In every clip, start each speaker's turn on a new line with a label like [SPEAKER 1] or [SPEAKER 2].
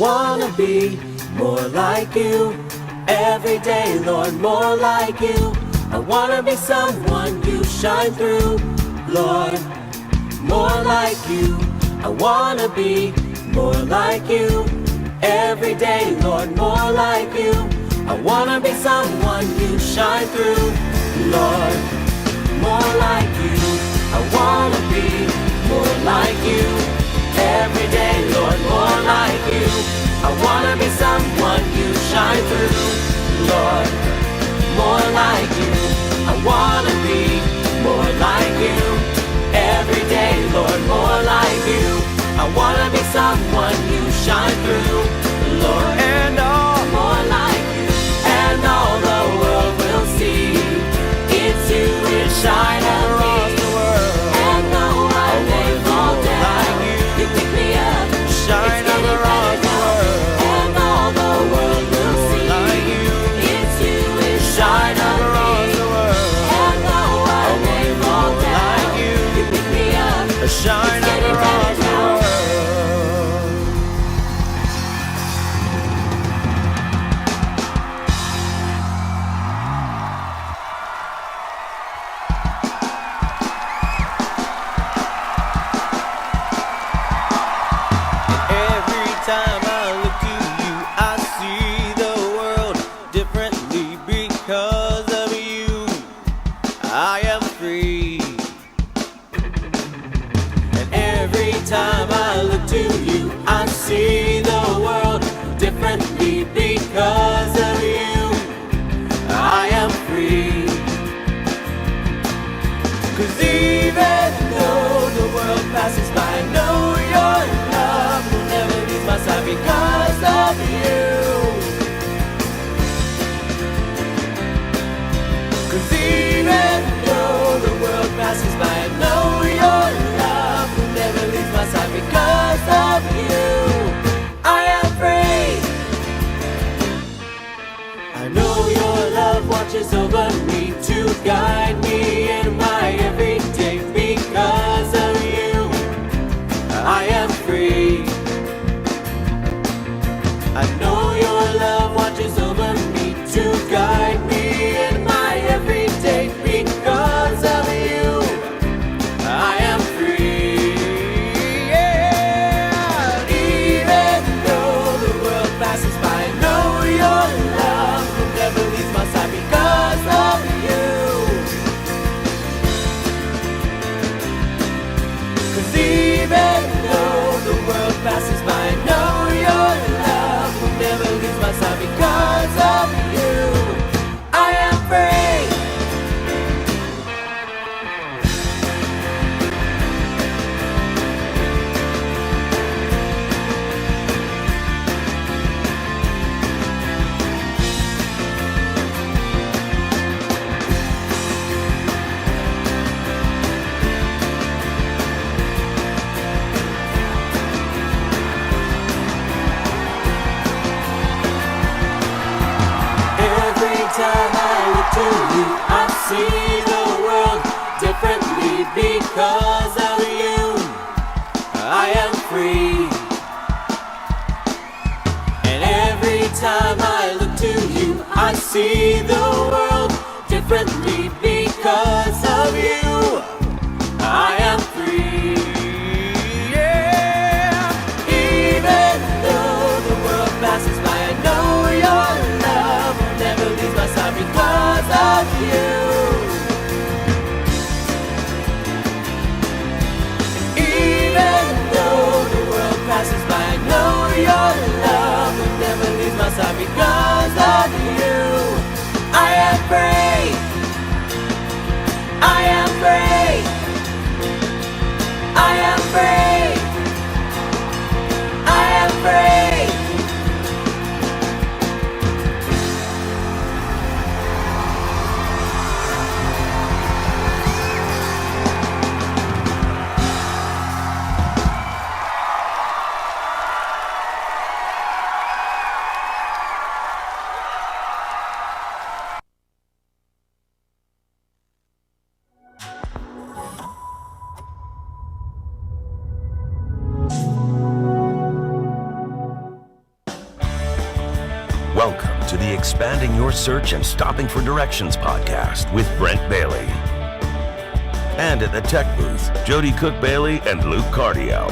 [SPEAKER 1] wanna be more like you. Every day, Lord, more like you. I wanna be someone you shine through, Lord, more like you. I wanna be more like you. Every day, Lord, more like you. I wanna be someone you shine through, Lord, more like you. I wanna be more like you. Every day, Lord, more like you. I wanna be someone you shine through, Lord, more like you. I wanna be more like you. Every day, Lord, more like you. I wanna be someone you shine through, Lord, and all more like you. And all the world will see it's you that shine across the world. And though I may fall down, you pick me up, shine across the world. And all the world will see it's you that shine across the world. And though I may fall down, you pick me up, shine across the world.
[SPEAKER 2] Every time I look to you, I see the world differently because of you. I am free. And every time I look to you, I see the world differently because of you. I am free. 'Cause even though the world passes by, I know your love will never leave my side because of you. 'Cause even though the world passes by, I know your love will never leave my side because of you. I am free. I know your love watches over me to guide me in my everyday because of you. I am free. I know your love watches over me to guide me in my everyday because of you. I am free. Yeah. Even though the world passes by, I know your love will never leave my side because of you. 'Cause even though the world passes by, I know your love will never leave my side because of you. I am free.
[SPEAKER 1] Every time I look to you, I see the world differently because of you. I am free. And every time I look to you, I see the world differently because of you. I am free. Yeah. Even though the world passes by, I know your love will never leave my side because of you. Even though the world passes by, I know your love will never leave my side because of you.
[SPEAKER 3] Expanding Your Search and Stopping for Directions podcast with Brent Bailey. And at the tech booth, Jody Cook-Bailey and Luke Cardio.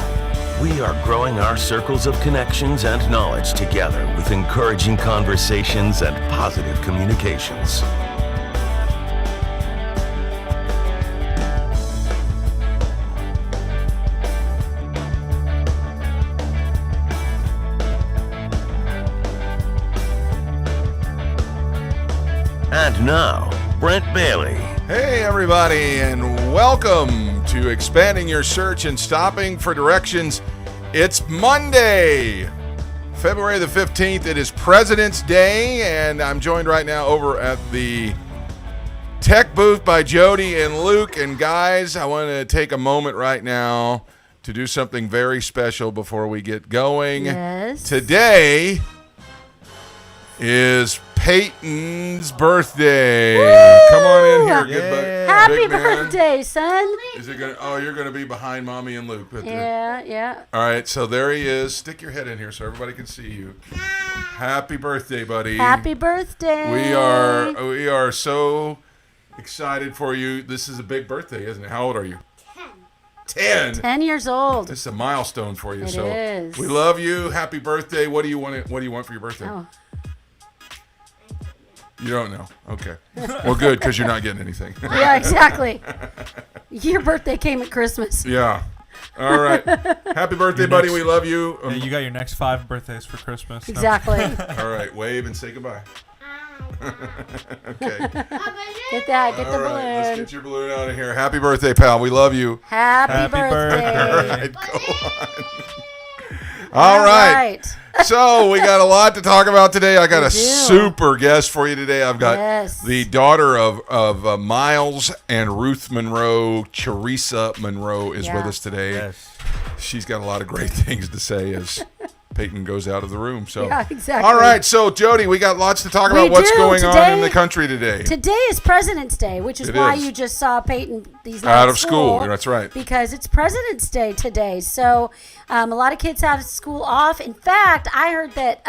[SPEAKER 3] We are growing our circles of connections and knowledge together with encouraging conversations and positive communications. And now, Brent Bailey.
[SPEAKER 4] Hey, everybody, and welcome to Expanding Your Search and Stopping for Directions. It's Monday, February the 15th. It is President's Day, and I'm joined right now over at the tech booth by Jody and Luke. And guys, I want to take a moment right now to do something very special before we get going.
[SPEAKER 5] Yes.
[SPEAKER 4] Today is Peyton's birthday.
[SPEAKER 5] Woo!
[SPEAKER 4] Come on in here, good
[SPEAKER 5] Happy
[SPEAKER 4] big man.
[SPEAKER 5] birthday, son.
[SPEAKER 4] Is it gonna? Oh, you're gonna be behind Mommy and Luke.
[SPEAKER 5] Yeah.
[SPEAKER 4] All right, so there he is. Stick your head in here so everybody can see you. Happy birthday, buddy.
[SPEAKER 5] Happy birthday.
[SPEAKER 4] We are so excited for you. This is a big birthday, isn't it? How old are you? 10.
[SPEAKER 5] 10 years old.
[SPEAKER 4] This is a milestone for you.
[SPEAKER 5] It
[SPEAKER 4] so
[SPEAKER 5] is.
[SPEAKER 4] we love you. Happy birthday. What do you want for your birthday?
[SPEAKER 5] Oh.
[SPEAKER 4] You don't know. Okay. Well, good, because you're not getting anything.
[SPEAKER 5] Yeah, exactly. Your birthday came at Christmas.
[SPEAKER 4] Yeah. All right. Happy birthday, buddy. We love you.
[SPEAKER 6] Yeah, you got your next 5 birthdays for Christmas. No.
[SPEAKER 5] Exactly.
[SPEAKER 4] All right. Wave and say goodbye. Okay.
[SPEAKER 5] Get that. Get the
[SPEAKER 4] All right. Let's
[SPEAKER 5] balloon.
[SPEAKER 4] get your balloon out of here. Happy birthday, pal. We love you.
[SPEAKER 5] Happy
[SPEAKER 6] birthday.
[SPEAKER 4] All
[SPEAKER 5] birthday.
[SPEAKER 4] right. Go on. All right. So we got a lot to talk about today. I got
[SPEAKER 5] We
[SPEAKER 4] a
[SPEAKER 5] do.
[SPEAKER 4] super guest for you today. I've got
[SPEAKER 5] Yes.
[SPEAKER 4] the daughter of Miles and Ruth Monroe. Charissa Monroe is
[SPEAKER 5] Yeah.
[SPEAKER 4] with us today.
[SPEAKER 6] Yes.
[SPEAKER 4] She's got a lot of great things to say as Peyton goes out of the room. So,
[SPEAKER 5] Yeah, exactly.
[SPEAKER 4] All right. So, Jody, we got lots to talk
[SPEAKER 5] We
[SPEAKER 4] about. What's
[SPEAKER 5] do.
[SPEAKER 4] going on
[SPEAKER 5] Today-
[SPEAKER 4] in the country today?
[SPEAKER 5] Today is President's Day, which is
[SPEAKER 4] It
[SPEAKER 5] why
[SPEAKER 4] is.
[SPEAKER 5] you just saw Peyton these
[SPEAKER 4] Out
[SPEAKER 5] nights
[SPEAKER 4] of school. That's right.
[SPEAKER 5] Because it's President's Day today. So a lot of kids out of school off. In fact, I heard that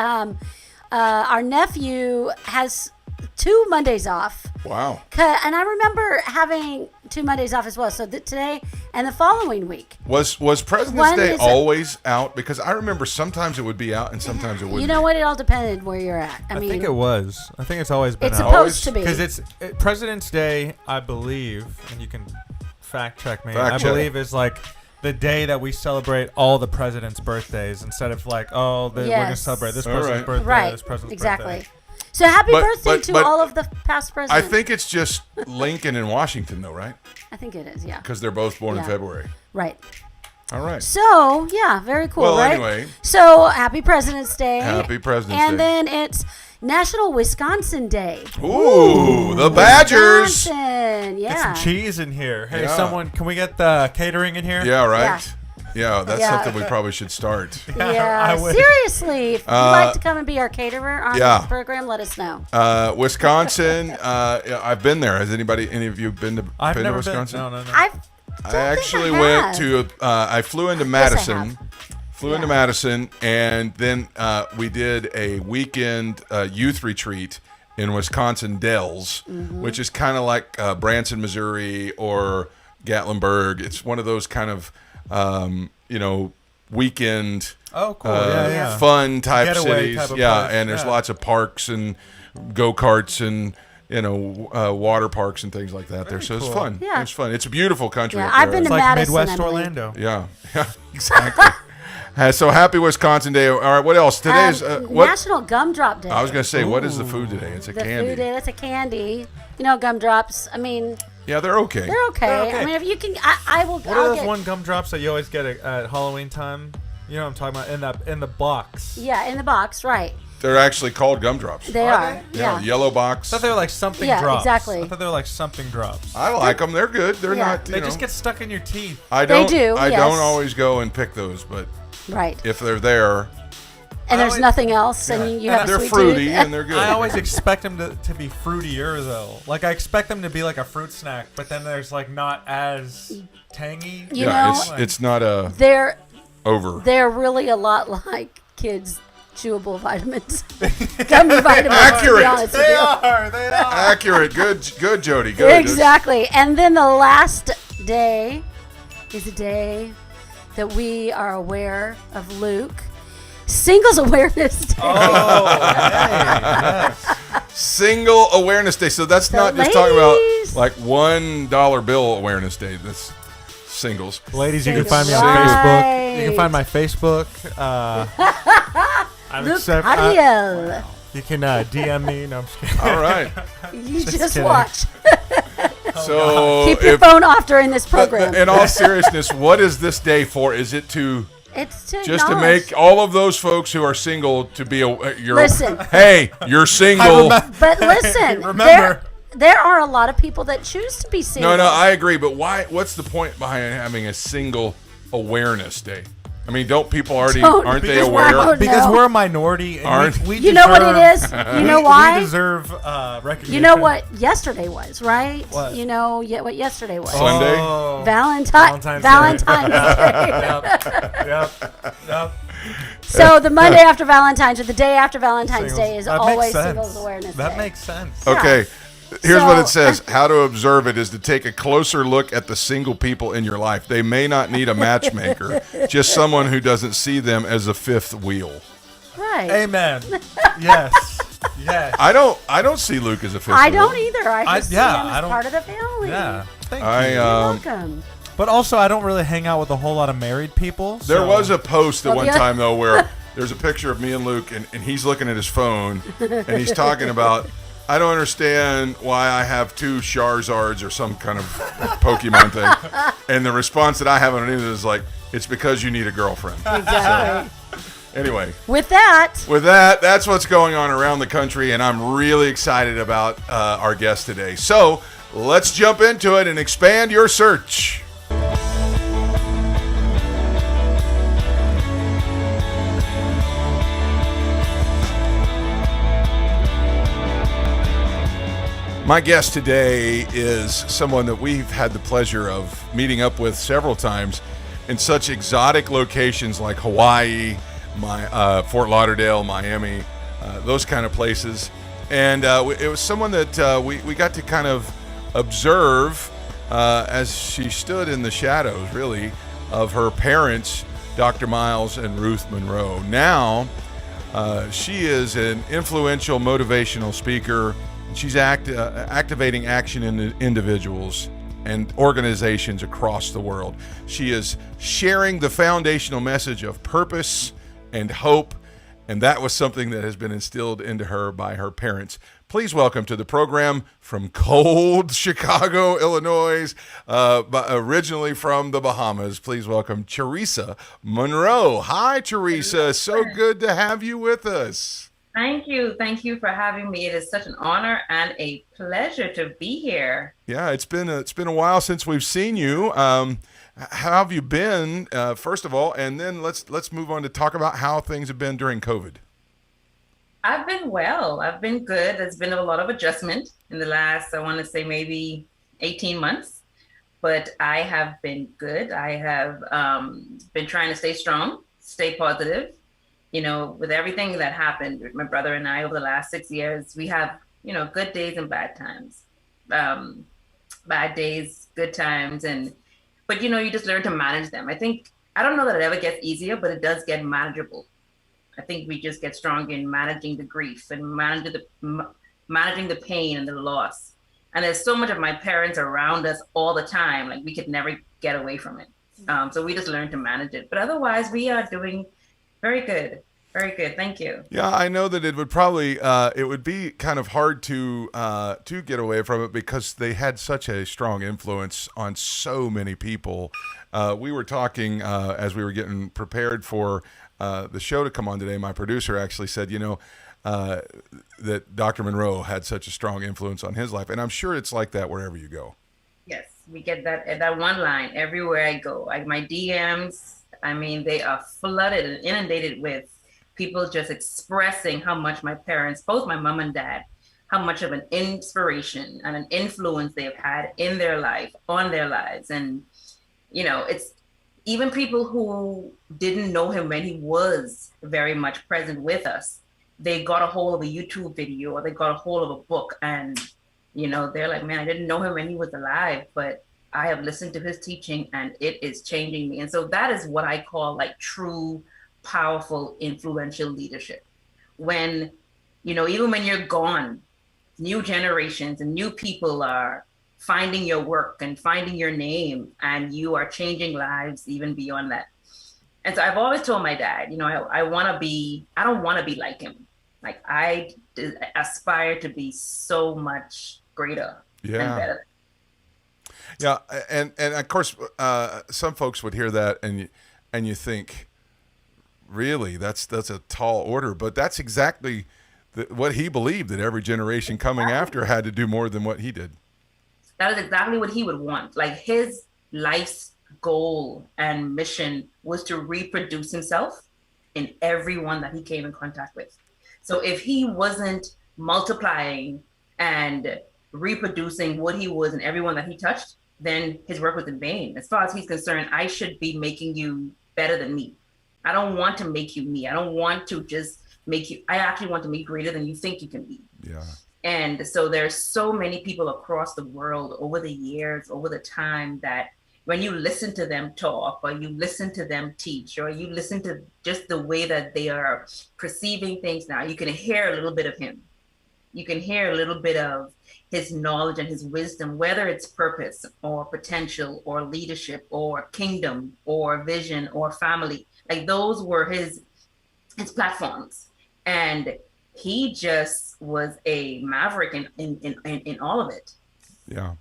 [SPEAKER 5] our nephew has 2 Mondays off.
[SPEAKER 4] Wow.
[SPEAKER 5] And I remember having 2 Mondays off as well. So today and the following week.
[SPEAKER 4] Was President's
[SPEAKER 5] One
[SPEAKER 4] Day
[SPEAKER 5] is
[SPEAKER 4] always out? Because I remember sometimes it would be out and sometimes it wouldn't.
[SPEAKER 5] You know what? It all depended where you're at. I mean,
[SPEAKER 6] think it was. I think it's always been
[SPEAKER 5] it's
[SPEAKER 6] out.
[SPEAKER 5] supposed to be.
[SPEAKER 6] Because it's President's Day, I believe, and you can fact check me.
[SPEAKER 4] Fact
[SPEAKER 6] I
[SPEAKER 4] check.
[SPEAKER 6] believe is like the day that we celebrate all the presidents' birthdays instead of like, we're going to
[SPEAKER 5] Yes.
[SPEAKER 6] celebrate this
[SPEAKER 4] All
[SPEAKER 6] person's
[SPEAKER 4] right.
[SPEAKER 6] birthday,
[SPEAKER 5] Right.
[SPEAKER 6] this person's
[SPEAKER 5] Exactly.
[SPEAKER 6] birthday.
[SPEAKER 5] So happy
[SPEAKER 4] But-
[SPEAKER 5] birthday
[SPEAKER 4] but-
[SPEAKER 5] to
[SPEAKER 4] but
[SPEAKER 5] all of the past
[SPEAKER 4] I
[SPEAKER 5] presidents.
[SPEAKER 4] think it's just Lincoln and Washington, though, right?
[SPEAKER 5] I think it is, yeah.
[SPEAKER 4] Because they're both born in
[SPEAKER 5] Yeah.
[SPEAKER 4] February.
[SPEAKER 5] Right.
[SPEAKER 4] All right.
[SPEAKER 5] So, yeah, very cool,
[SPEAKER 4] Well,
[SPEAKER 5] right?
[SPEAKER 4] anyway.
[SPEAKER 5] So, happy President's Day.
[SPEAKER 4] Happy President's
[SPEAKER 5] and
[SPEAKER 4] Day.
[SPEAKER 5] then it's National Wisconsin Day.
[SPEAKER 4] Ooh, the Badgers.
[SPEAKER 5] Wisconsin,
[SPEAKER 6] Get
[SPEAKER 5] yeah.
[SPEAKER 6] some cheese in here. Hey,
[SPEAKER 4] Yeah.
[SPEAKER 6] someone, can we get the catering in here?
[SPEAKER 4] Yeah, right? Yeah, that's
[SPEAKER 5] Yeah.
[SPEAKER 4] something we probably should start.
[SPEAKER 5] Yeah,
[SPEAKER 6] I would.
[SPEAKER 5] seriously, if you'd like to come and be our caterer on
[SPEAKER 4] yeah.
[SPEAKER 5] this program, let us know.
[SPEAKER 4] Wisconsin, I've been there. Has any of you been to,
[SPEAKER 6] I've
[SPEAKER 4] been to
[SPEAKER 6] never been.
[SPEAKER 4] Wisconsin?
[SPEAKER 6] No.
[SPEAKER 5] I
[SPEAKER 4] actually
[SPEAKER 5] I
[SPEAKER 4] went
[SPEAKER 5] have.
[SPEAKER 4] to, I flew into
[SPEAKER 5] Yes, I
[SPEAKER 4] Madison.
[SPEAKER 5] have.
[SPEAKER 4] Flew into
[SPEAKER 5] Yeah.
[SPEAKER 4] Madison, and then we did a weekend youth retreat in Wisconsin Dells,
[SPEAKER 5] Mm-hmm.
[SPEAKER 4] which is kind of like Branson, Missouri, or Gatlinburg. It's one of those kind of, weekend
[SPEAKER 6] Oh, cool. Yeah.
[SPEAKER 4] fun type
[SPEAKER 6] Getaway
[SPEAKER 4] cities.
[SPEAKER 6] type of
[SPEAKER 4] Yeah,
[SPEAKER 6] place.
[SPEAKER 4] and there's
[SPEAKER 6] Yeah.
[SPEAKER 4] lots of parks and go-karts and water parks and things like that there. So it's
[SPEAKER 6] cool.
[SPEAKER 4] fun.
[SPEAKER 5] Yeah.
[SPEAKER 4] It's fun. It's a beautiful country.
[SPEAKER 5] Yeah,
[SPEAKER 4] up
[SPEAKER 5] I've
[SPEAKER 4] there.
[SPEAKER 5] been
[SPEAKER 6] It's
[SPEAKER 5] to
[SPEAKER 6] like
[SPEAKER 5] Madison,
[SPEAKER 6] Midwest
[SPEAKER 5] I believe.
[SPEAKER 6] Orlando.
[SPEAKER 4] Yeah, exactly. So happy Wisconsin Day. All right, what else? Today's what?
[SPEAKER 5] National Gumdrop Day.
[SPEAKER 4] I was going to say, what is the food today? It's a
[SPEAKER 5] the
[SPEAKER 4] candy.
[SPEAKER 5] food day. That's a candy. You know, gumdrops. I mean,
[SPEAKER 4] Yeah, they're okay.
[SPEAKER 5] they're okay.
[SPEAKER 6] They're okay.
[SPEAKER 5] I mean, if you can, I will.
[SPEAKER 6] What
[SPEAKER 5] I'll
[SPEAKER 6] are those
[SPEAKER 5] get,
[SPEAKER 6] one gumdrops that you always get at Halloween time? You know what I'm talking about? In the box.
[SPEAKER 5] Yeah, in the box, right?
[SPEAKER 4] They're actually called gumdrops.
[SPEAKER 5] They
[SPEAKER 6] Are
[SPEAKER 5] are.
[SPEAKER 6] they?
[SPEAKER 5] Yeah.
[SPEAKER 4] Yellow box.
[SPEAKER 6] I thought they were like something
[SPEAKER 5] Yeah,
[SPEAKER 6] drops.
[SPEAKER 5] exactly.
[SPEAKER 6] I thought they were like something drops.
[SPEAKER 4] I like them. They're good. They're
[SPEAKER 5] Yeah.
[SPEAKER 4] not.
[SPEAKER 6] They just get stuck in your teeth.
[SPEAKER 4] I
[SPEAKER 5] They
[SPEAKER 4] don't.
[SPEAKER 5] do,
[SPEAKER 4] I
[SPEAKER 5] yes.
[SPEAKER 4] don't always go and pick those, but
[SPEAKER 5] Right.
[SPEAKER 4] if they're there,
[SPEAKER 5] And there's
[SPEAKER 6] always-
[SPEAKER 5] nothing else, and you have a
[SPEAKER 4] they're
[SPEAKER 5] sweet
[SPEAKER 4] fruity
[SPEAKER 5] tooth.
[SPEAKER 4] and they're good.
[SPEAKER 6] I always expect them to be fruitier though. Like I expect them to be like a fruit snack, but then there's like not as tangy.
[SPEAKER 5] You
[SPEAKER 4] yeah,
[SPEAKER 5] know,
[SPEAKER 4] it's not a
[SPEAKER 5] they're
[SPEAKER 4] over.
[SPEAKER 5] really a lot like kids chewable vitamins. Gummy vitamins,
[SPEAKER 4] Accurate.
[SPEAKER 5] to be honest with
[SPEAKER 6] They
[SPEAKER 5] you.
[SPEAKER 6] are. They are.
[SPEAKER 4] Accurate. Good, Jody. Good.
[SPEAKER 5] Exactly. And then the last day is a day that we are aware of Luke. Singles Awareness Day.
[SPEAKER 6] Oh, hey, yes.
[SPEAKER 4] Single Awareness Day. So that's
[SPEAKER 5] The
[SPEAKER 4] not just talking about
[SPEAKER 5] ladies.
[SPEAKER 4] like $1 bill awareness day. That's singles.
[SPEAKER 6] Ladies, you can
[SPEAKER 5] Singles.
[SPEAKER 6] find me on Facebook. You
[SPEAKER 5] Right.
[SPEAKER 6] can find my Facebook. I'm
[SPEAKER 5] Luke
[SPEAKER 6] accept-
[SPEAKER 5] Ariel.
[SPEAKER 6] You can DM me. No, I'm just kidding.
[SPEAKER 4] All right.
[SPEAKER 5] You just
[SPEAKER 6] kidding.
[SPEAKER 5] watch.
[SPEAKER 4] So
[SPEAKER 5] Keep your
[SPEAKER 4] if,
[SPEAKER 5] phone off during this program.
[SPEAKER 4] in all seriousness, what is this day for? Is it to
[SPEAKER 5] It's to
[SPEAKER 4] just to
[SPEAKER 5] acknowledge.
[SPEAKER 4] make all of those folks who are single to be you're
[SPEAKER 5] Listen.
[SPEAKER 4] hey, you're single.
[SPEAKER 5] But listen,
[SPEAKER 6] Remember.
[SPEAKER 5] there are a lot of people that choose to be single.
[SPEAKER 4] No, I agree, but why? What's the point behind having a single awareness day? I mean, don't people already
[SPEAKER 5] Don't-
[SPEAKER 4] aren't they
[SPEAKER 5] because
[SPEAKER 4] aware?
[SPEAKER 5] we're-
[SPEAKER 6] Because
[SPEAKER 5] No.
[SPEAKER 6] we're a minority. And
[SPEAKER 4] Aren't-
[SPEAKER 6] we
[SPEAKER 5] You know what it
[SPEAKER 6] deserve-
[SPEAKER 5] is? You know why?
[SPEAKER 6] We deserve recognition.
[SPEAKER 5] You know what yesterday was, right?
[SPEAKER 6] What?
[SPEAKER 5] You know what yesterday was?
[SPEAKER 4] Sunday?
[SPEAKER 6] Oh.
[SPEAKER 5] Valentine's
[SPEAKER 6] Valentine's
[SPEAKER 5] Day.
[SPEAKER 6] Yep.
[SPEAKER 5] So the Monday after Valentine's or the day after Valentine's
[SPEAKER 6] Singles.
[SPEAKER 5] Day is
[SPEAKER 6] That makes
[SPEAKER 5] always
[SPEAKER 6] sense.
[SPEAKER 5] Singles Awareness
[SPEAKER 6] That
[SPEAKER 5] Day.
[SPEAKER 6] makes sense.
[SPEAKER 4] Okay. Here's what it
[SPEAKER 5] So-
[SPEAKER 4] says. How to observe it is to take a closer look at the single people in your life. They may not need a matchmaker, just someone who doesn't see them as a fifth wheel.
[SPEAKER 5] Right.
[SPEAKER 6] Amen. Yes. Yes.
[SPEAKER 4] I don't see Luke as a fifth
[SPEAKER 5] I
[SPEAKER 4] wheel.
[SPEAKER 5] don't either. I just see
[SPEAKER 6] yeah,
[SPEAKER 5] him
[SPEAKER 6] I
[SPEAKER 5] as
[SPEAKER 6] don't-
[SPEAKER 5] part of the family.
[SPEAKER 6] Yeah. Thank
[SPEAKER 4] I
[SPEAKER 6] you.
[SPEAKER 5] You're welcome.
[SPEAKER 6] But also, I don't really hang out with a whole lot of married people.
[SPEAKER 4] There
[SPEAKER 6] so-
[SPEAKER 4] was a post at
[SPEAKER 5] Well,
[SPEAKER 4] one
[SPEAKER 5] the-
[SPEAKER 4] time though where there's a picture of me and Luke and he's looking at his phone and he's talking about I don't understand why I have two Charizards or some kind of Pokemon thing. And the response that I have on it is like, it's because you need a girlfriend.
[SPEAKER 5] Exactly.
[SPEAKER 4] Anyway,
[SPEAKER 5] With that,
[SPEAKER 4] with that, that's what's going on around the country, and I'm really excited about our guest today. So let's jump into it and expand your search. My guest today is someone that we've had the pleasure of meeting up with several times in such exotic locations like Hawaii, Fort Lauderdale, Miami, those kind of places. And it was someone that we got to kind of observe as she stood in the shadows, really, of her parents, Dr. Miles and Ruth Monroe. Now, she is an influential motivational speaker. She's activating action in individuals and organizations across the world. She is sharing the foundational message of purpose and hope, and that was something that has been instilled into her by her parents. Please welcome to the program from cold Chicago, Illinois, but originally from the Bahamas. Please welcome Teresa Monroe. Hi, Teresa. So good to have you with us.
[SPEAKER 7] Thank you. Thank you for having me. It is such an honor and a pleasure to be here.
[SPEAKER 4] Yeah, it's been a while since we've seen you. How have you been, first of all, and then let's move on to talk about how things have been during COVID.
[SPEAKER 7] I've been well. I've been good. There's been a lot of adjustment in the last, I want to say maybe 18 months, but I have been good. I have been trying to stay strong, stay positive. You know, with everything that happened with my brother and I over the last 6 years, we have, you know, good days and bad times, bad days, good times. But, you know, you just learn to manage them. I don't know that it ever gets easier, but it does get manageable. I think we just get stronger in managing the grief and managing the pain and the loss. And there's so much of my parents around us all the time, like we could never get away from it. So we just learn to manage it. But otherwise, we are doing very good. Very good. Thank you.
[SPEAKER 4] Yeah, I know that it would probably it would be kind of hard to get away from it because they had such a strong influence on so many people. We were talking as we were getting prepared for the show to come on today. My producer actually said, you know, that Dr. Monroe had such a strong influence on his life, and I'm sure it's like that wherever you go.
[SPEAKER 7] Yes, we get that one line everywhere I go. Like my DMs, I mean, they are flooded and inundated with people just expressing how much my parents, both my mom and dad, how much of an inspiration and an influence they have had in their life, on their lives. And, you know, even people who didn't know him when he was very much present with us, they got a hold of a YouTube video or they got a hold of a book, and they're like, man, I didn't know him when he was alive, but I have listened to his teaching and it is changing me. And so that is what I call like true, powerful, influential leadership. When, even when you're gone, new generations and new people are finding your work and finding your name, and you are changing lives even beyond that. And so I've always told my dad, I don't want to be like him. Like I aspire to be so much greater and better.
[SPEAKER 4] Yeah. And of course, some folks would hear that and you think, really, that's a tall order, but that's exactly what he believed, that every generation coming after had to do more than what he did.
[SPEAKER 7] That is exactly what he would want. Like his life's goal and mission was to reproduce himself in everyone that he came in contact with. So if he wasn't multiplying and reproducing what he was in everyone that he touched, then his work was in vain. As far as he's concerned, I should be making you better than me. I don't want to make you me. I don't want to just make you, I actually want to be greater than you think you can be.
[SPEAKER 4] Yeah.
[SPEAKER 7] And so there's so many people across the world over the years, over the time, that when you listen to them talk, or you listen to them teach, or you listen to just the way that they are perceiving things now, you can hear a little bit of him. You can hear a little bit of his knowledge and his wisdom, whether it's purpose or potential or leadership or kingdom or vision or family. Like those were his platforms. And he just was a maverick in all of it.
[SPEAKER 4] Yeah.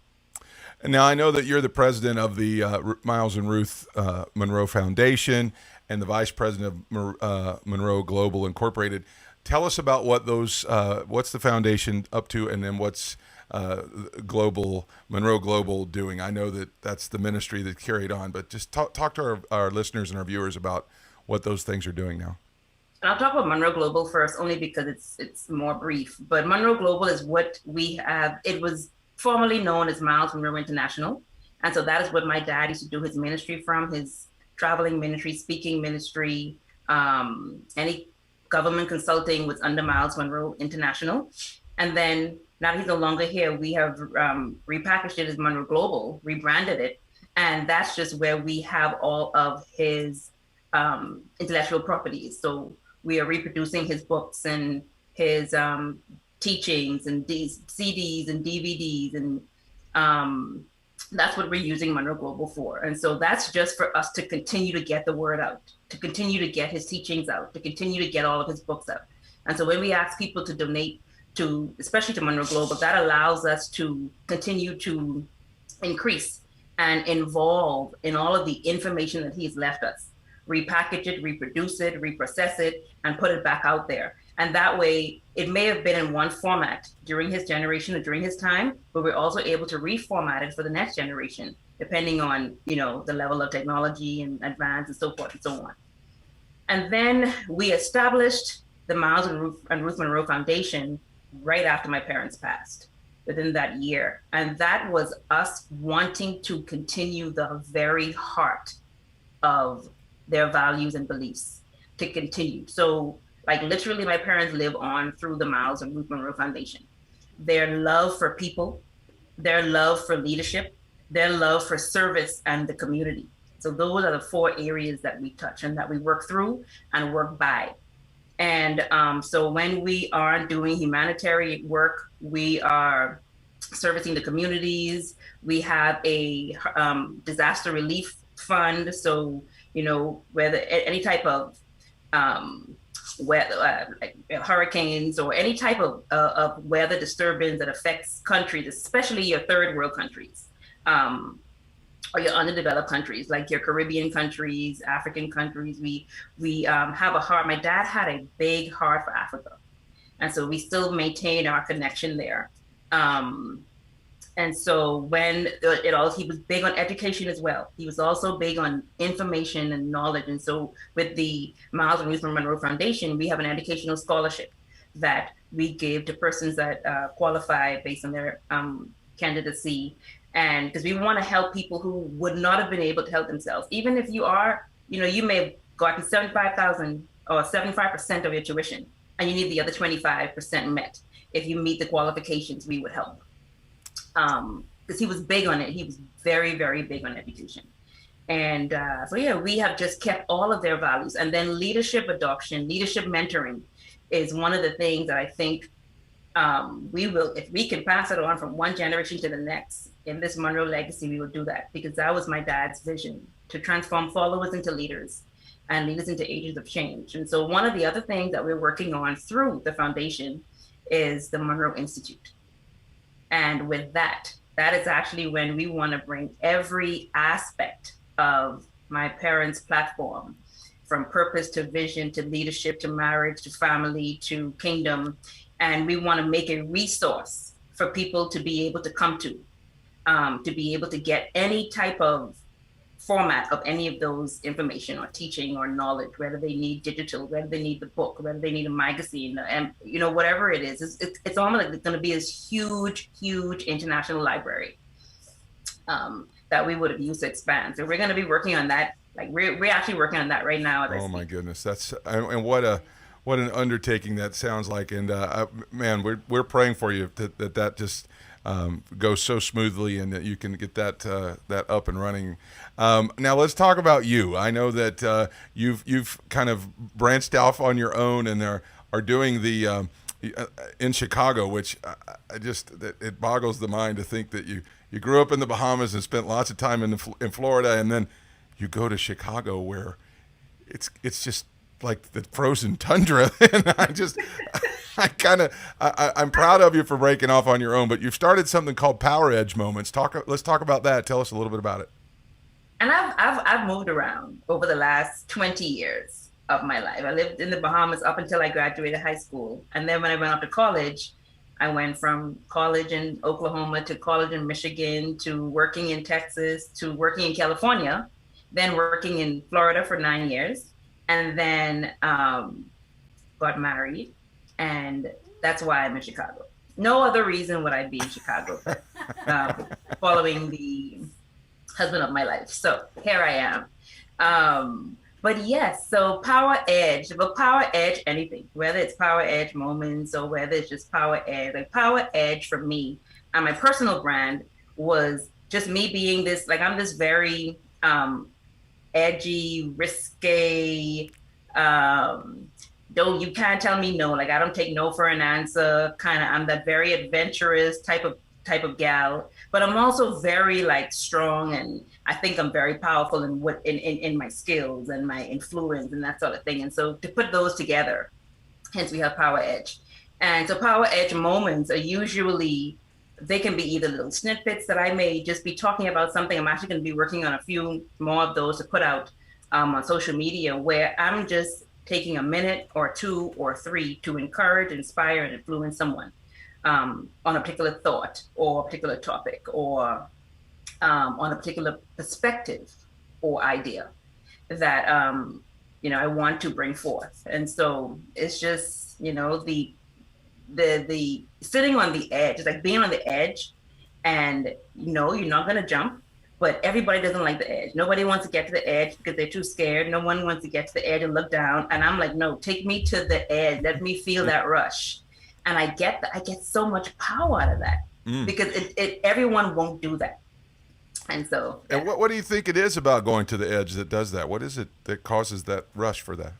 [SPEAKER 4] And now I know that you're the president of the Myles and Ruth Monroe Foundation and the vice president of Monroe Global Incorporated. Tell us about what those, what's the foundation up to, and then what's Monroe Global doing? I know that that's the ministry that carried on, but just talk to our listeners and our viewers about what those things are doing now.
[SPEAKER 7] And I'll talk about Monroe Global first, only because it's more brief. But Monroe Global is what we have. It was formerly known as Myles Monroe International. And so that is what my dad used to do his ministry from, his traveling ministry, speaking ministry, any government consulting was under Myles Monroe International. And then now that he's no longer here, we have repackaged it as Monroe Global, rebranded it. And that's just where we have all of his intellectual properties. So we are reproducing his books and his teachings and CDs and DVDs. And that's what we're using Monroe Global for. And so that's just for us to continue to get the word out, to continue to get his teachings out, to continue to get all of his books out. And so when we ask people to donate to, especially to Monroe Global, that allows us to continue to increase and involve in all of the information that he's left us, repackage it, reproduce it, reprocess it, and put it back out there. And that way, it may have been in one format during his generation or during his time, but we're also able to reformat it for the next generation, depending on, the level of technology and advance and so forth and so on. And then we established the Myles and Ruth Monroe Foundation right after my parents passed, within that year. And that was us wanting to continue the very heart of their values and beliefs, to continue. So like literally my parents live on through the Myles and Ruth Monroe Foundation. Their love for people, their love for leadership, their love for service and the community. So those are the 4 areas that we touch and that we work through and work by. And so when we are doing humanitarian work, we are servicing the communities. We have a disaster relief fund. So, whether any type of like hurricanes or any type of weather disturbance that affects countries, especially your third world countries, or your underdeveloped countries, like your Caribbean countries, African countries, we have a heart. My dad had a big heart for Africa. And so we still maintain our connection there. And so when he was big on education as well. He was also big on information and knowledge. And so with the Myles and Ruth Monroe Foundation, we have an educational scholarship that we give to persons that qualify based on their candidacy. And because we want to help people who would not have been able to help themselves. Even if you are, you may have gotten 75,000 or 75% of your tuition, and you need the other 25% met. If you meet the qualifications, we would help. Because he was big on it. He was very, very big on education. And so, yeah, we have just kept all of their values. And then leadership adoption, leadership mentoring is one of the things that I think we will, if we can pass it on from one generation to the next in this Monroe legacy, we will do that, because that was my dad's vision, to transform followers into leaders and leaders into agents of change. And so one of the other things that we're working on through the foundation is the Monroe Institute. And with that is actually when we want to bring every aspect of my parents' platform, from purpose to vision to leadership to marriage to family to kingdom. And we want to make a resource for people to be able to come to be able to get any type of format of any of those information or teaching or knowledge, whether they need digital, whether they need the book, whether they need a magazine, and whatever it is. It's almost like it's going to be this huge international library that we would have used to expand. So we're going to be working on that. Like we're actually working on that right now.
[SPEAKER 4] Oh my goodness, that's and what an undertaking that sounds like. And man, we're praying for you that just goes so smoothly and that you can get that up and running. Now let's talk about you. I know that you've kind of branched off on your own and are doing the in Chicago, which it boggles the mind to think that you grew up in the Bahamas and spent lots of time in Florida, and then you go to Chicago where it's just like the frozen tundra. And I'm proud of you for breaking off on your own, but you've started something called Power Edge Moments. Let's talk about that. Tell us a little bit about it.
[SPEAKER 7] And I've moved around over the last 20 years of my life. I lived in the Bahamas up until I graduated high school. And then when I went off to college, I went from college in Oklahoma to college in Michigan to working in Texas to working in California, then working in Florida for 9 years, and then got married. And that's why I'm in Chicago. No other reason would I be in Chicago, following the husband of my life. So here I am. But yes, so Power Edge, anything, whether it's Power Edge Moments or whether it's just Power Edge, like Power Edge for me and my personal brand was just me being this, like I'm this very edgy, risque, though you can't tell me no, like I don't take no for an answer, I'm that very adventurous type of gal, but I'm also very like strong, and I think I'm very powerful in my skills and my influence and that sort of thing. And so to put those together, hence we have Power Edge. And so Power Edge Moments are usually, they can be either little snippets that I may just be talking about something. I'm actually going to be working on a few more of those to put out on social media, where I'm just taking a minute or two or three to encourage, inspire, and influence someone on a particular thought or a particular topic, or on a particular perspective or idea that I want to bring forth. And so it's just the sitting on the edge. It's like being on the edge, and you're not going to jump, but everybody doesn't like the edge. Nobody wants to get to the edge because they're too scared. No one wants to get to the edge and look down. And I'm like, no, take me to the edge. Let me feel that rush. And I get so much power out of that, because everyone won't do that. And so,
[SPEAKER 4] and what do you think it is about going to the edge that does that? What is it that causes that rush for that?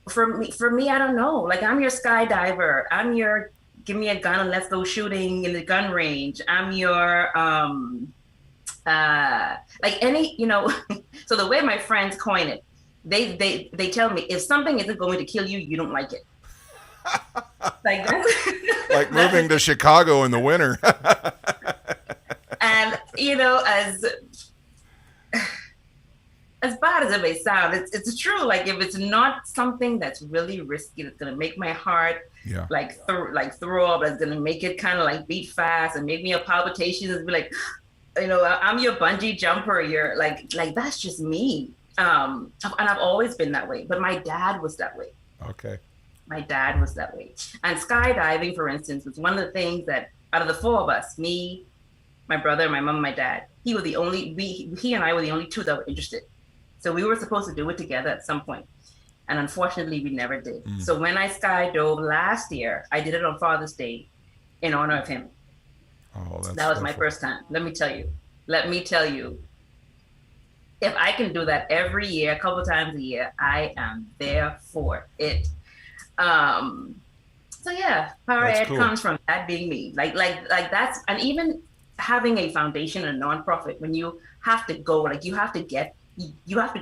[SPEAKER 7] For me, I don't know. Like, I'm your skydiver. I'm your, give me a gun and let's go shooting in the gun range. I'm your, like any, so the way my friends coin it, they tell me if something isn't going to kill you, you don't like it. Like that's
[SPEAKER 4] like moving to Chicago in the winter.
[SPEAKER 7] And as bad as it may sound, it's true. Like if it's not something that's really risky, that's gonna make my heart throw up, that's gonna make it kind of like beat fast and make me have palpitations and be like, I'm your bungee jumper. You're like that's just me. And I've always been that way. But my dad was that way.
[SPEAKER 4] Okay.
[SPEAKER 7] My dad was that way. And skydiving, for instance, was one of the things that out of the four of us, me, my brother, my mom, my dad. He and I were the only two that were interested. So we were supposed to do it together at some point. And unfortunately, we never did. So when I skydove last year, I did it on Father's Day in honor of him.
[SPEAKER 4] Oh,
[SPEAKER 7] That was my first time. Let me tell you, if I can do that every year, a couple times a year, I am there for it. So yeah, Power
[SPEAKER 4] That's
[SPEAKER 7] Ed
[SPEAKER 4] cool.
[SPEAKER 7] comes from that being me. Like that's, and even having a foundation and a nonprofit, when you have to go, like you have to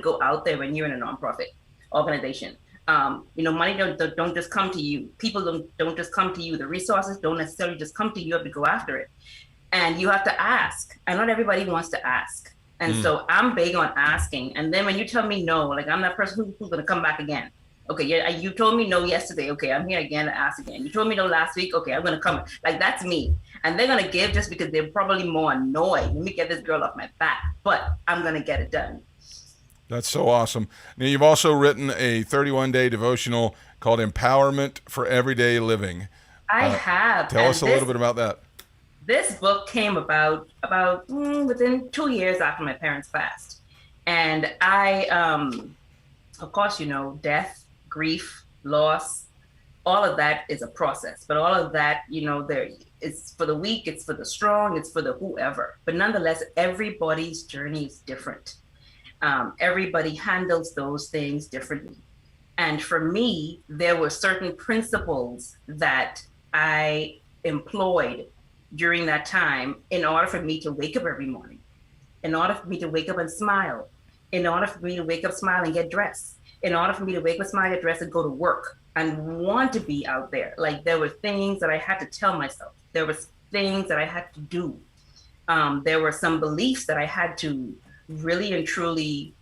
[SPEAKER 7] go out there when you're in a nonprofit organization. Money don't just come to you. People don't just come to you. The resources don't necessarily just come to you. You have to go after it. And you have to ask. And not everybody wants to ask. And so I'm big on asking. And then when you tell me no, like I'm that person who's going to come back again. Okay, yeah, you told me no yesterday. Okay, I'm here again to ask again. You told me no last week. Okay, I'm going to come. Like, that's me. And they're going to give just because they're probably more annoyed. Let me get this girl off my back. But I'm going to get it done.
[SPEAKER 4] That's so awesome. Now, you've also written a 31-day devotional called Empowerment for Everyday Living.
[SPEAKER 7] I have.
[SPEAKER 4] Tell us a little bit about that.
[SPEAKER 7] This book came about within 2 years after my parents passed. And I, of course, death, grief, loss, all of that is a process. But all of that, it's for the weak, it's for the strong, it's for the whoever. But nonetheless, everybody's journey is different. Everybody handles those things differently. And for me, there were certain principles that I employed during that time in order for me to wake up every morning, in order for me to wake up and smile, in order for me to wake up, smile, and get dressed, in order for me to wake up, smile, get dressed, and go to work and want to be out there. Like, there were things that I had to tell myself. There were things that I had to do. There were some beliefs that I had to really and truly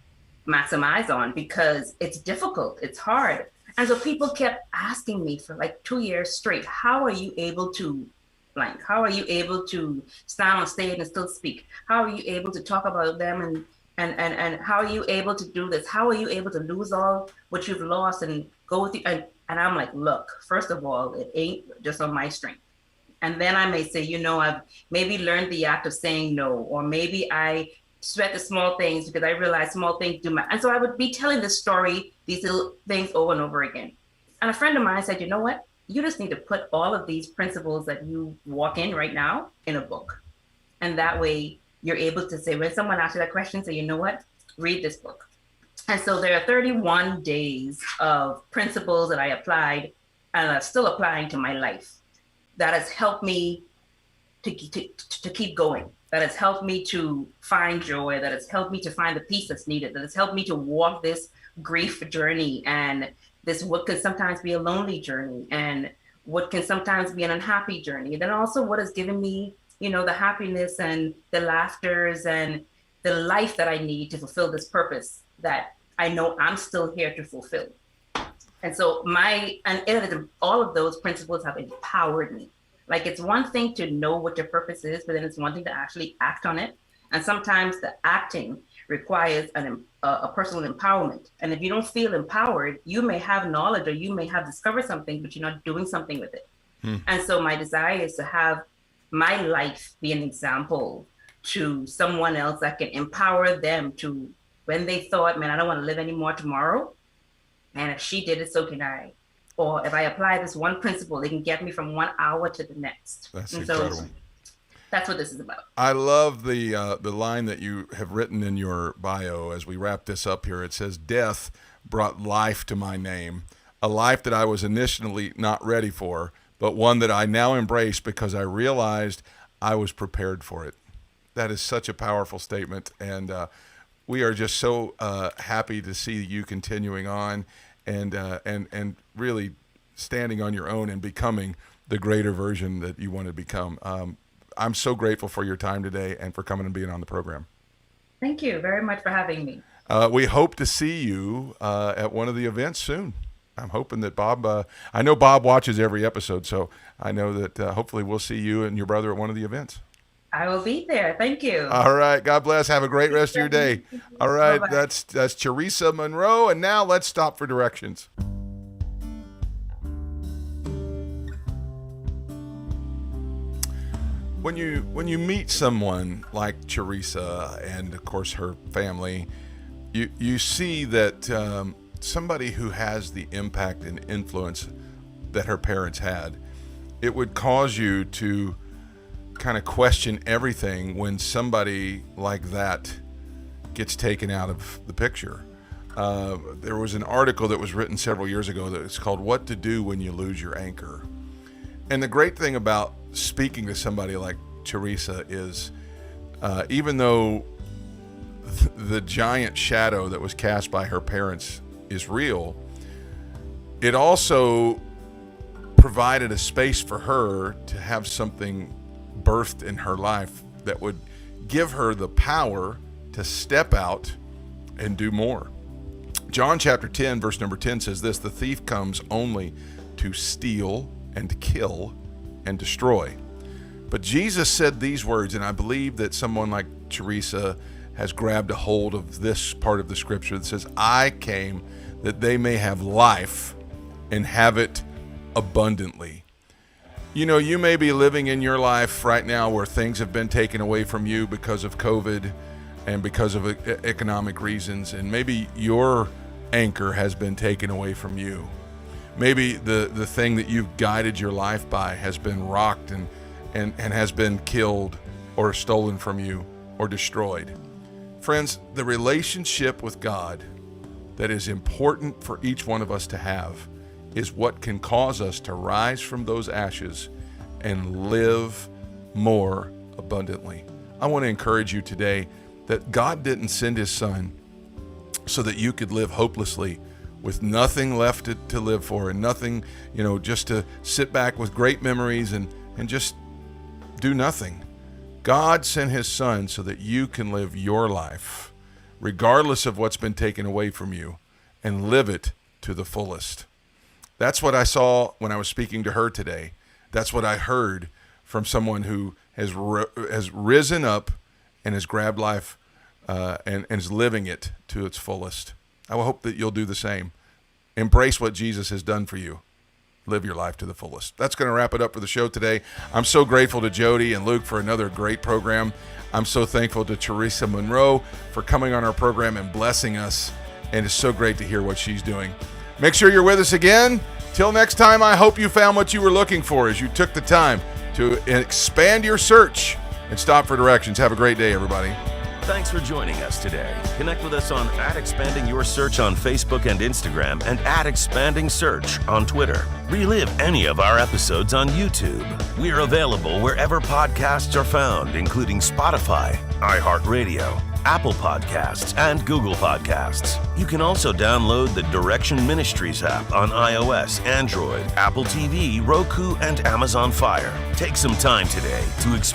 [SPEAKER 7] maximize on, because it's difficult, it's hard. And so people kept asking me for like 2 years straight, how are you able to blank? How are you able to stand on stage and still speak? How are you able to talk about them and how are you able to do this? How are you able to lose all what you've lost and go with you? And I'm like, look, first of all, it ain't just on my strength. And then I may say, I've maybe learned the act of saying no, or maybe I sweat the small things because I realized small things do matter. And so I would be telling this story, these little things over and over again. And a friend of mine said, you know what? You just need to put all of these principles that you walk in right now in a book. And that way you're able to say, when someone asks you that question, say, you know what? Read this book. And so there are 31 days of principles that I applied and are still applying to my life that has helped me to keep going, that has helped me to find joy, that has helped me to find the peace that's needed, that has helped me to walk this grief journey and this what could sometimes be a lonely journey and what can sometimes be an unhappy journey. And then also what has given me, the happiness and the laughters and the life that I need to fulfill this purpose that I know I'm still here to fulfill. And so all of those principles have empowered me. Like, it's one thing to know what your purpose is, but then it's one thing to actually act on it. And sometimes the acting requires a personal empowerment. And if you don't feel empowered, you may have knowledge or you may have discovered something, but you're not doing something with it. And so my desire is to have my life be an example to someone else that can empower them to, when they thought, man, I don't want to live anymore tomorrow. And if she did it, so can I. Or if I apply this one principle, it can get me from 1 hour to the next.
[SPEAKER 4] That's
[SPEAKER 7] and
[SPEAKER 4] incredible.
[SPEAKER 7] So that's what this is about.
[SPEAKER 4] I love the line that you have written in your bio as we wrap this up here. It says, death brought life to my name, a life that I was initially not ready for, but one that I now embrace because I realized I was prepared for it. That is such a powerful statement. And we are just so happy to see you continuing on and really standing on your own and becoming the greater version that you want to become. I'm so grateful for your time today and for coming and being on the program.
[SPEAKER 7] Thank you very much for having me.
[SPEAKER 4] We hope to see you at one of the events soon. I'm hoping that Bob, I know Bob watches every episode, so I know that hopefully we'll see you and your brother at one of the events.
[SPEAKER 7] I will be there. Thank you.
[SPEAKER 4] All right. God bless. Have a great rest of your day. All right.
[SPEAKER 7] Bye-bye.
[SPEAKER 4] That's Teresa Monroe. And now let's stop for directions. When you meet someone like Teresa and of course her family, you see that somebody who has the impact and influence that her parents had, it would cause you to kind of question everything when somebody like that gets taken out of the picture. There was an article that was written several years ago that it's called "What to Do When You Lose Your Anchor." And the great thing about speaking to somebody like Teresa is even though the giant shadow that was cast by her parents is real, it also provided a space for her to have something birthed in her life that would give her the power to step out and do more. John chapter 10, verse number 10 says this: "The thief comes only to steal and kill and destroy." But Jesus said these words, and I believe that someone like Teresa has grabbed a hold of this part of the scripture that says, "I came that they may have life and have it abundantly." You know, you may be living in your life right now where things have been taken away from you because of COVID and because of economic reasons, and maybe your anchor has been taken away from you. Maybe the thing that you've guided your life by has been rocked and has been killed or stolen from you or destroyed. Friends, the relationship with God that is important for each one of us to have is what can cause us to rise from those ashes and live more abundantly. I want to encourage you today that God didn't send his son so that you could live hopelessly with nothing left to live for and nothing, just to sit back with great memories and just do nothing. God sent his son so that you can live your life, regardless of what's been taken away from you, and live it to the fullest. That's what I saw when I was speaking to her today. That's what I heard from someone who has risen up and has grabbed life and is living it to its fullest. I hope that you'll do the same. Embrace what Jesus has done for you. Live your life to the fullest. That's going to wrap it up for the show today. I'm so grateful to Jody and Luke for another great program. I'm so thankful to Teresa Monroe for coming on our program and blessing us. And it's so great to hear what she's doing. Make sure you're with us again. Till next time, I hope you found what you were looking for as you took the time to expand your search and stop for directions. Have a great day, everybody.
[SPEAKER 3] Thanks for joining us today. Connect with us on @ExpandingYourSearch on Facebook and Instagram and @ExpandingSearch on Twitter. Relive any of our episodes on YouTube. We're available wherever podcasts are found, including Spotify, iHeartRadio, Apple Podcasts, and Google Podcasts. You can also download the Direction Ministries app on iOS, Android, Apple TV, Roku, and Amazon Fire. Take some time today to expand